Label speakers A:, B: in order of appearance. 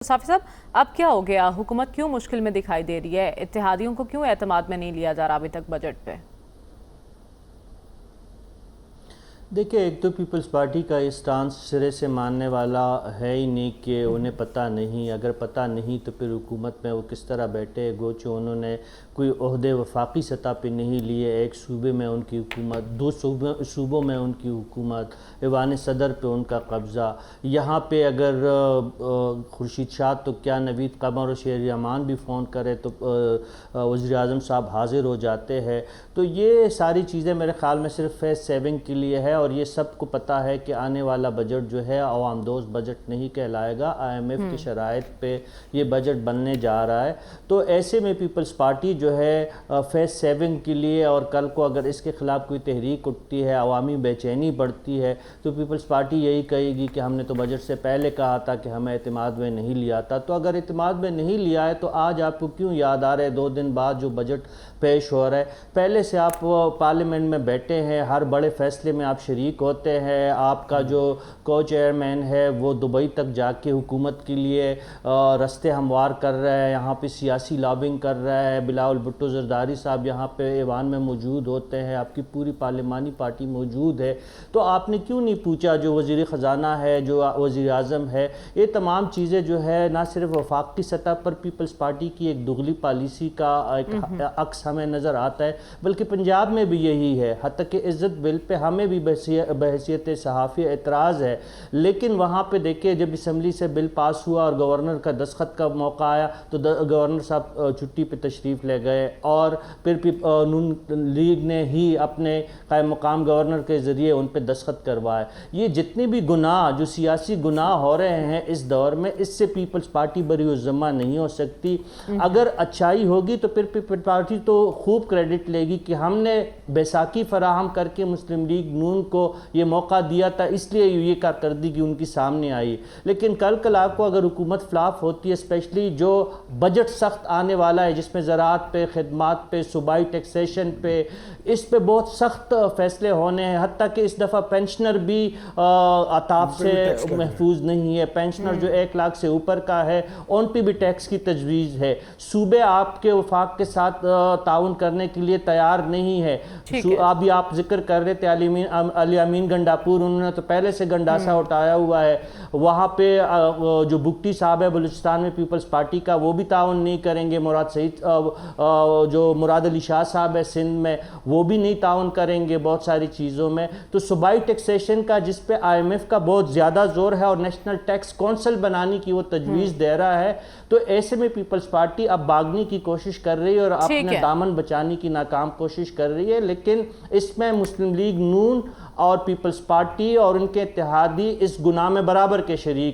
A: साफी साहब, अब क्या हो गया? हुकूमत क्यों मुश्किल में दिखाई दे रही है? इत्तेहादियों को क्यों एतमाद में नहीं लिया जा रहा अभी तक बजट पे?
B: देखिए, एक तो पीपल्स पार्टी का ये स्टांस सिरे से मानने वाला है ही नहीं कि उन्हें पता नहीं। अगर पता नहीं तो फिर हुकूमत में वो किस तरह बैठे, गोचो उन्होंने कोई ओहदे वफाकी सतह पे नहीं लिए। एक सूबे में उनकी हुकूमत, दो सूबों में उनकी हुकूमत, ऐवान सदर पे उनका कब्ज़ा। यहाँ पे अगर खुर्शीद शाह तो क्या, नवीद कमर और शेर अमान भी फ़ोन करे तो वज़ीर आज़म साहब हाज़िर हो जाते हैं। तो ये सारी चीज़ें मेरे ख़्याल में सिर्फ फेस सेविंग के लिए है, और ये सबको पता है कि आने वाला बजट जो है अवाम दोस्त बजट नहीं कहलाएगा। IMF की शराइत पे ये बजट बनने जा रहा है। तो ऐसे में पीपल्स पार्टी जो है फेस सेविंग के लिए, और कल को अगर इसके ख़िलाफ़ कोई तहरीक उठती है, अवामी बेचैनी बढ़ती है, तो पीपल्स पार्टी यही कहेगी कि हमने तो बजट से पहले कहा था कि हमें एतमाद में नहीं लिया था। तो अगर एतमाद में नहीं लिया है तो आज आपको क्यों याद आ रहा है 2 दिन बाद जो बजट पेश हो रहा है? पहले से आप पार्लियामेंट में बैठे हैं, हर बड़े फैसले में आप शरीक होते हैं। आपका जो को चेयरमैन है वो दुबई तक जाके हुकूमत के लिए रस्ते हमवार कर रहा है, यहाँ पे सियासी लॉबिंग कर रहा है। बिलावल भुट्टो ज़रदारी साहब यहाँ पे ऐवान में मौजूद होते हैं, आपकी पूरी पार्लिमानी पार्टी मौजूद है। तो आपने क्यों नहीं पूछा जो वज़ीर ख़जाना है, जो वज़ीर आज़म है? ये तमाम चीज़ें जो है ना सिर्फ वफाक की सतह पर पीपल्स पार्टी की एक दुगली पॉलिसी का एक अक्स हमें नज़र आता है, बल्कि पंजाब में भी यही है। हत्ता कि इज़्ज़त बिल पे हमें भी बहैसियत सहाफ़ी एतराज़ है, लेकिन वहाँ पे देखिए जब असम्बली से बिल पास हुआ और गवर्नर का दस्तखत का मौका आया तो गवर्नर साहब छुट्टी पे तशरीफ़ ले गए, और फिर नून लीग ने ही अपने कायम मकाम गवर्नर के ज़रिए उन पर दस्तखत करवाए। ये जितने भी गुनाह, जो सियासी गुनाह हो रहे हैं इस दौर में, इससे पीपल्स पार्टी बरी-उज़्ज़मा नहीं हो सकती। अगर अच्छाई होगी तो फिर पीपल्स पार्टी तो खूब क्रेडिट लेगी कि हमने बैसाखी फराहम करके मुस्लिम लीग नून को ये मौका दिया था, इसलिए ये कारकर्दगी उनकी सामने आई। लेकिन कल आपको अगर हुकूमत फ्लॉप होती है, स्पेशली जो बजट सख्त आने वाला है जिसमें ज़राअत पे, खिदमात पे, सूबाई टैक्सेशन पे, इस पे बहुत सख्त फैसले होने हैं। हत्ता कि इस दफ़ा पेंशनर भी आताफ से महफूज नहीं है। पेंशनर जो 1 लाख से ऊपर का है उन पर भी टैक्स की तजवीज़ है। सूबे आपके वफाक के साथ ताउन करने के लिए तैयार नहीं है। अभी आप जिक्र कर रहे थे अली अमीन गंडापुर, उन्होंने तो पहले से गंडासा उठाया हुआ है। वहाँ पे जो बुक्टी साहब है बलूचिस्तान में पीपल्स पार्टी का, वो भी ताउन नहीं करेंगे। जो मुराद अली शाह साहब है सिंध में, वो भी नहीं ताउन करेंगे बहुत सारी चीज़ों में। तो सूबाई टैक्सेशन का जिस पे IMF का बहुत ज़्यादा जोर है और नेशनल टैक्स काउंसिल बनाने की वो तजवीज़ दे रहा है, तो ऐसे में पीपल्स पार्टी अब भागने की कोशिश कर रही है और अपने दामन बचाने की नाकाम कोशिश कर रही है। लेकिन इसमें मुस्लिम लीग नून और पीपल्स पार्टी और उनके इत्तेहादी इस गुनाह में बराबर के शरीक